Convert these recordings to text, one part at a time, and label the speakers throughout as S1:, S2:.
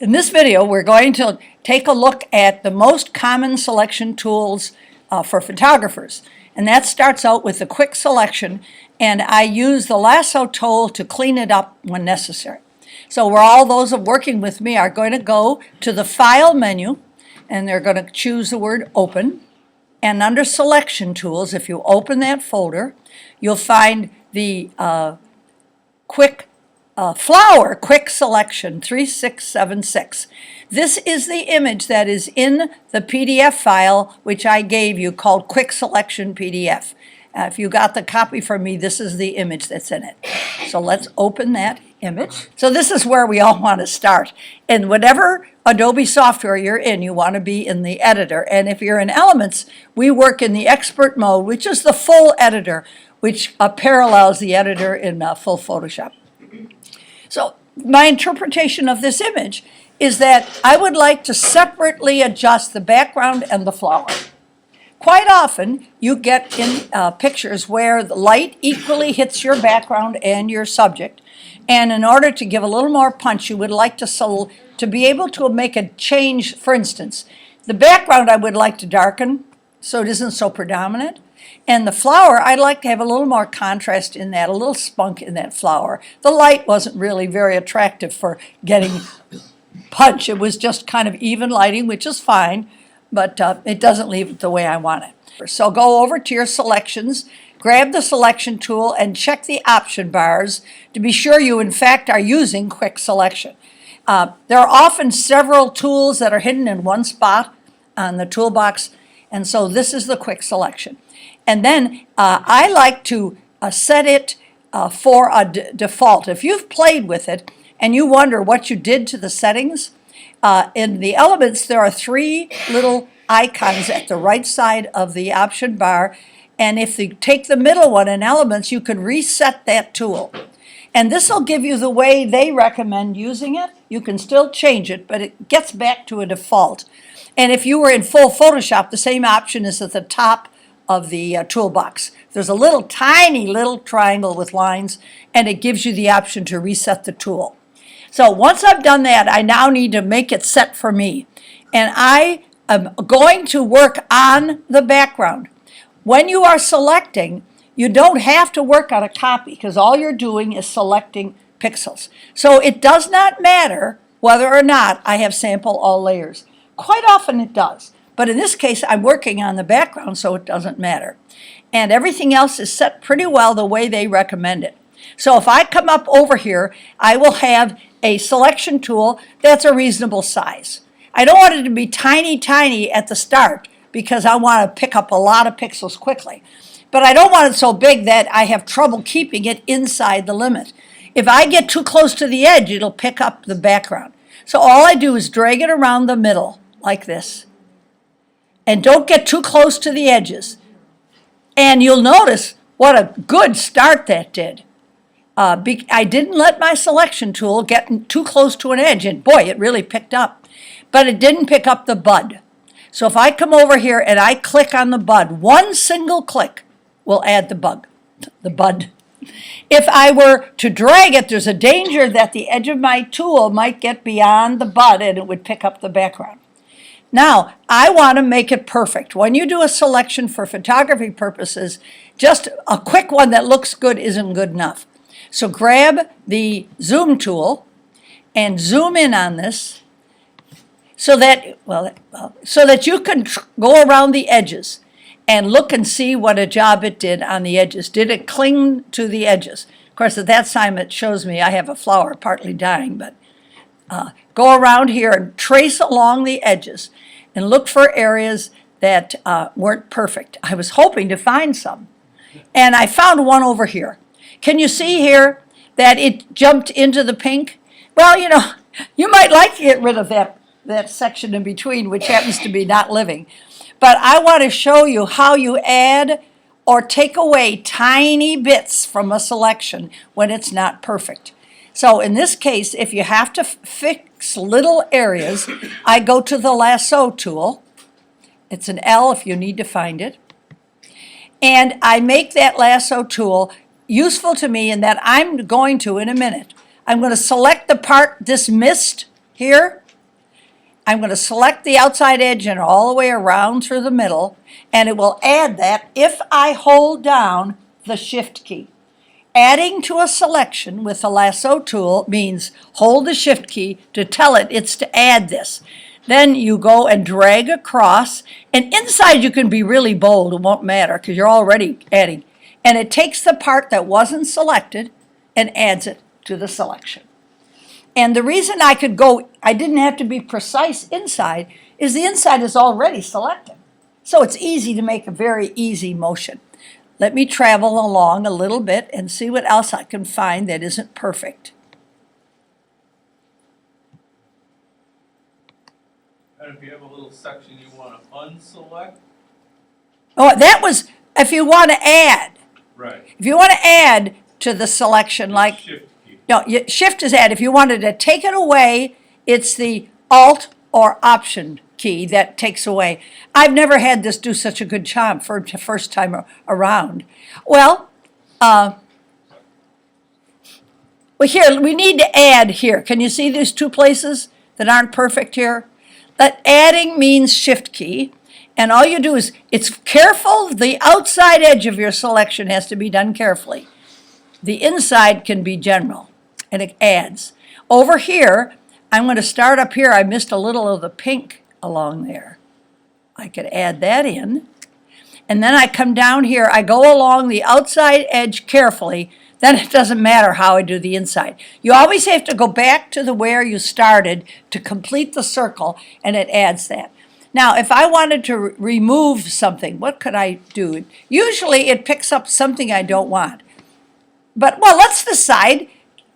S1: In this video, we're going to take a look at the most common selection tools for photographers. And that starts out with the quick selection, and I use the Lasso Tool to clean it up when necessary. So where all those working with me are going to go to the File menu, and they're going to choose the word Open. And under Selection Tools, if you open that folder, you'll find the Flower Quick Selection 3676. This is the image that is in the PDF file which I gave you called Quick Selection PDF. If you got the copy from me, this is the image that's in it. So let's open that image. So this is where we all want to start. And whatever Adobe software you're in, you want to be in the editor. And if you're in Elements, we work in the expert mode, which is the full editor, which parallels the editor in full Photoshop. So my interpretation of this image is that I would like to separately adjust the background and the flower. Quite often, you get in pictures where the light equally hits your background and your subject. And in order to give a little more punch, you would like to be able to make a change. For instance, the background I would like to darken so it isn't so predominant. And the flower, I'd like to have a little more contrast in that, a little spunk in that flower. The light wasn't really very attractive for getting punch. It was just kind of even lighting, which is fine, but it doesn't leave it the way I want it. So go over to your selections, grab the selection tool, and check the option bars to be sure you, in fact, are using quick selection. There are often several tools that are hidden in one spot on the toolbox, and so this is the quick selection. And then I like to set it for a default. If you've played with it and you wonder what you did to the settings, in the Elements there are three little icons at the right side of the option bar. And if you take the middle one in Elements, you can reset that tool. And this will give you the way they recommend using it. You can still change it, but it gets back to a default. And if you were in full Photoshop, the same option is at the top of the toolbox. There's a little tiny little triangle with lines, and it gives you the option to reset the tool. So once I've done that, I now need to make it set for me. And I am going to work on the background. When you are selecting, you don't have to work on a copy because all you're doing is selecting pixels. So it does not matter whether or not I have sample all layers. Quite often it does. But in this case, I'm working on the background, so it doesn't matter. And everything else is set pretty well the way they recommend it. So if I come up over here, I will have a selection tool that's a reasonable size. I don't want it to be tiny, tiny at the start because I want to pick up a lot of pixels quickly. But I don't want it so big that I have trouble keeping it inside the limit. If I get too close to the edge, it'll pick up the background. So all I do is drag it around the middle like this. And don't get too close to the edges. And you'll notice what a good start that did. I didn't let my selection tool get too close to an edge, and boy, it really picked up. But it didn't pick up the bud. So if I come over here and I click on the bud, one single click will add the bud. If I were to drag it, there's a danger that the edge of my tool might get beyond the bud and it would pick up the background. Now, I want to make it perfect. When you do a selection for photography purposes, just a quick one that looks good isn't good enough. So grab the zoom tool and zoom in on this so that you can go around the edges and look and see what a job it did on the edges. Did it cling to the edges? Of course, at that time it shows me I have a flower partly dying, but go around here and trace along the edges and look for areas that weren't perfect. I was hoping to find some, and I found one over here. Can you see here that it jumped into the pink? Well, you know, you might like to get rid of that section in between, which happens to be not living. But I want to show you how you add or take away tiny bits from a selection when it's not perfect. So in this case, if you have to fix little areas, I go to the Lasso tool. It's an L if you need to find it. And I make that Lasso tool useful to me in that I'm going to, in a minute, I'm going to select the part, this mist here, I'm going to select the outside edge and all the way around through the middle, and it will add that if I hold down the Shift key. Adding to a selection with the Lasso tool means hold the Shift key to tell it it's to add this. Then you go and drag across, and inside you can be really bold. It won't matter because you're already adding. And it takes the part that wasn't selected and adds it to the selection. And the reason I didn't have to be precise inside, is the inside is already selected. So it's easy to make a very easy motion. Let me travel along a little bit and see what else I can find that isn't perfect.
S2: And if you have a little section you want to unselect?
S1: Oh, that was if you want to add.
S2: Right.
S1: If you want to add to the selection, like
S2: Shift key.
S1: no, Shift is add. If you wanted to take it away, it's the Alt or Option key that takes away. I've never had this do such a good job for the first time around. Well, here we need to add here. Can you see these two places that aren't perfect here? That adding means Shift key, and all you do is it's careful. The outside edge of your selection has to be done carefully. The inside can be general, and it adds. Over here, I'm going to start up here. I missed a little of the pink along there. I could add that in. And then I come down here. I go along the outside edge carefully. Then it doesn't matter how I do the inside. You always have to go back to where you started to complete the circle, and it adds that. Now, if I wanted to remove something, what could I do? Usually it picks up something I don't want. But, well, let's decide,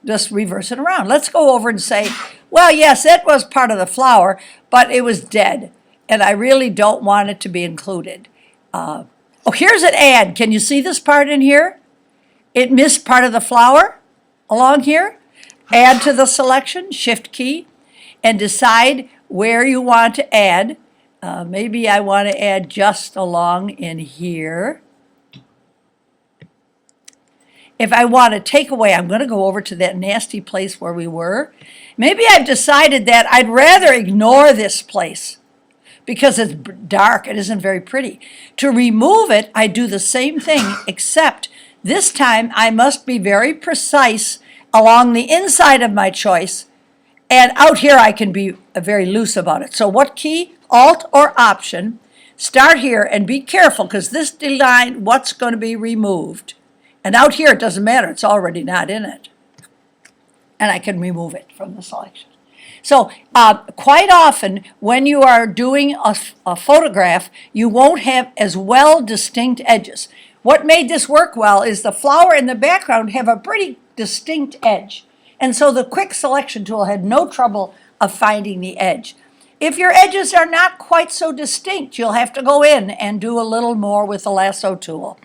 S1: just reverse it around. Let's go over and say, well, yes, that was part of the flower, but it was dead, and I really don't want it to be included. Here's an add. Can you see this part in here? It missed part of the flower along here. Add to the selection, Shift key, and decide where you want to add. Maybe I want to add just along in here. If I want to take away, I'm going to go over to that nasty place where we were. Maybe I've decided that I'd rather ignore this place because it's dark. It isn't very pretty. To remove it, I do the same thing, except this time I must be very precise along the inside of my choice. And out here I can be very loose about it. So what key? Alt or Option. Start here and be careful because this defines what's going to be removed. And out here, it doesn't matter. It's already not in it. And I can remove it from the selection. So quite often, when you are doing a photograph, you won't have as well distinct edges. What made this work well is the flower and the background have a pretty distinct edge. And so the quick selection tool had no trouble of finding the edge. If your edges are not quite so distinct, you'll have to go in and do a little more with the Lasso tool.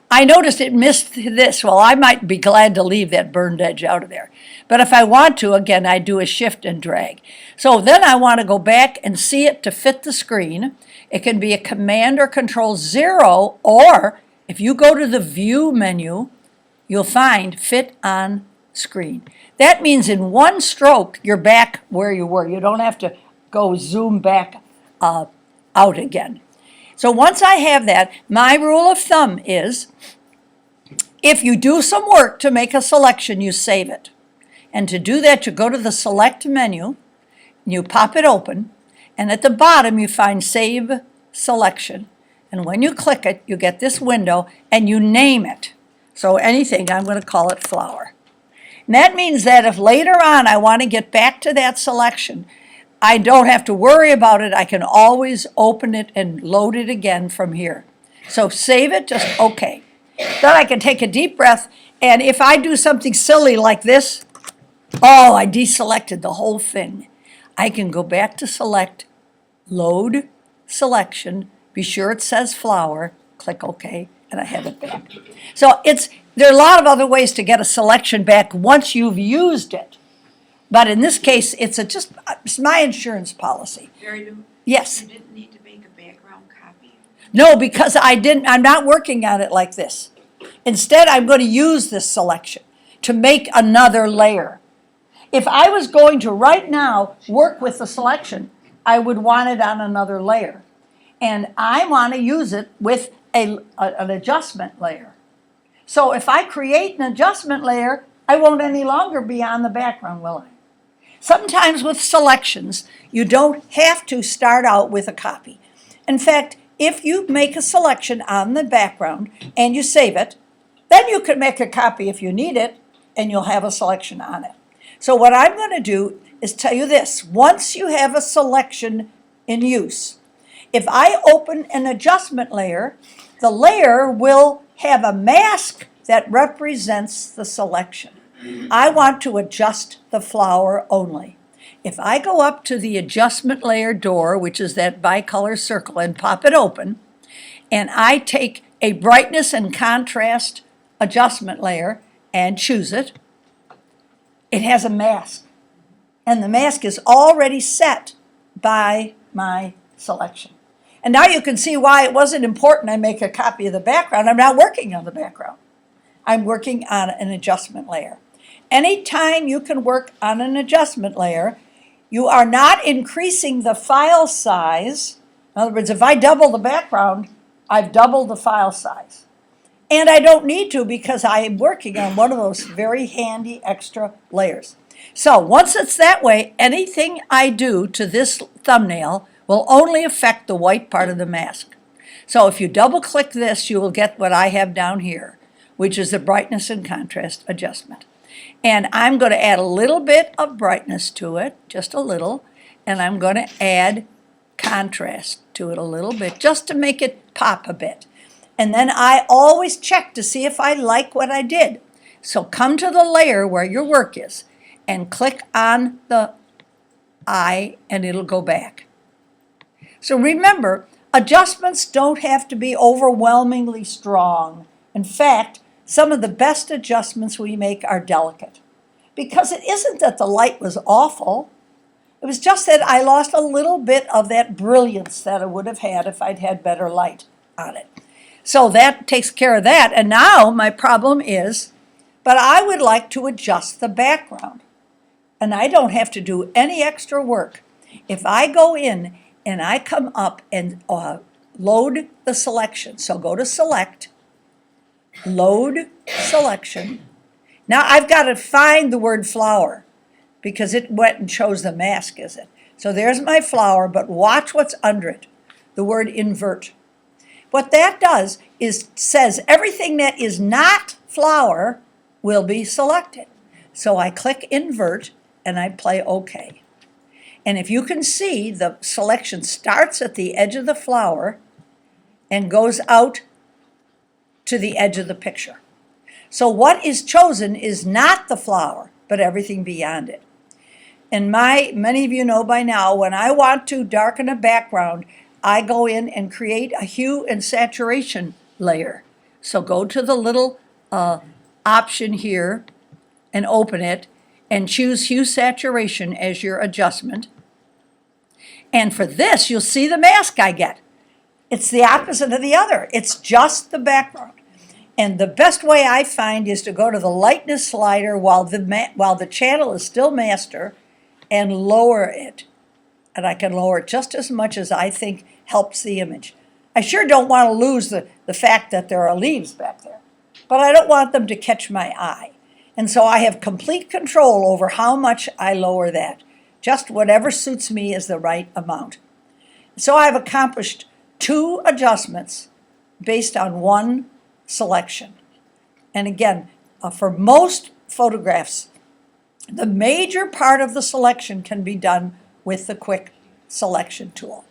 S1: I noticed it missed this. Well, I might be glad to leave that burned edge out of there. But if I want to, again, I do a Shift and drag. So then I want to go back and see it to fit the screen. It can be a Command or Control 0, or if you go to the View menu, you'll find Fit on Screen. That means in one stroke, you're back where you were. You don't have to go zoom back out again. So once I have that, my rule of thumb is if you do some work to make a selection, you save it. And to do that, you go to the Select menu, and you pop it open, and at the bottom you find Save Selection. And when you click it, you get this window, and you name it. So anything, I'm going to call it flower. And that means that if later on I want to get back to that selection, I don't have to worry about it. I can always open it and load it again from here. So save it, just OK. Then I can take a deep breath, and if I do something silly like this, oh, I deselected the whole thing. I can go back to Select, Load Selection, be sure it says flower, click OK, and I have it back. So there are a lot of other ways to get a selection back once you've used it. But in this case, it's my insurance policy. Yes.
S3: You didn't need to make a background copy?
S1: No, because I'm not working on it like this. Instead, I'm going to use this selection to make another layer. If I was going to right now work with the selection, I would want it on another layer. And I want to use it with an adjustment layer. So if I create an adjustment layer, I won't any longer be on the background, will I? Sometimes with selections, you don't have to start out with a copy. In fact, if you make a selection on the background and you save it, then you can make a copy if you need it, and you'll have a selection on it. So what I'm going to do is tell you this. Once you have a selection in use, if I open an adjustment layer, the layer will have a mask that represents the selection. I want to adjust the flower only. If I go up to the adjustment layer door, which is that bicolor circle, and pop it open, and I take a brightness and contrast adjustment layer and choose it, it has a mask. And the mask is already set by my selection. And now you can see why it wasn't important I make a copy of the background. I'm not working on the background. I'm working on an adjustment layer. Anytime you can work on an adjustment layer, you are not increasing the file size. In other words, if I double the background, I've doubled the file size. And I don't need to because I am working on one of those very handy extra layers. So once it's that way, anything I do to this thumbnail will only affect the white part of the mask. So if you double click this, you will get what I have down here, which is the brightness and contrast adjustment. And I'm going to add a little bit of brightness to it, just a little, and I'm going to add contrast to it a little bit, just to make it pop a bit. And then I always check to see if I like what I did. So come to the layer where your work is and click on the eye and it'll go back. So remember, adjustments don't have to be overwhelmingly strong. In fact, some of the best adjustments we make are delicate. Because it isn't that the light was awful. It was just that I lost a little bit of that brilliance that I would have had if I'd had better light on it. So that takes care of that. And now my problem is, but I would like to adjust the background. And I don't have to do any extra work. If I go in and I come up and load the selection, so go to Select, Load Selection. Now I've got to find the word flower because it went and chose the mask, is it? So there's my flower, but watch what's under it, the word invert. What that does is says everything that is not flower will be selected. So I click invert and I play OK. And if you can see, the selection starts at the edge of the flower and goes out to the edge of the picture. So what is chosen is not the flower, but everything beyond it. And many of you know by now, when I want to darken a background, I go in and create a hue and saturation layer. So go to the little option here and open it and choose hue saturation as your adjustment. And for this, you'll see the mask I get. It's the opposite of the other. It's just the background. And the best way I find is to go to the lightness slider while the channel is still master and lower it. And I can lower it just as much as I think helps the image. I sure don't want to lose the fact that there are leaves back there, but I don't want them to catch my eye. And so I have complete control over how much I lower that. Just whatever suits me is the right amount. So I've accomplished 2 adjustments based on 1 selection. And again, for most photographs, the major part of the selection can be done with the quick selection tool.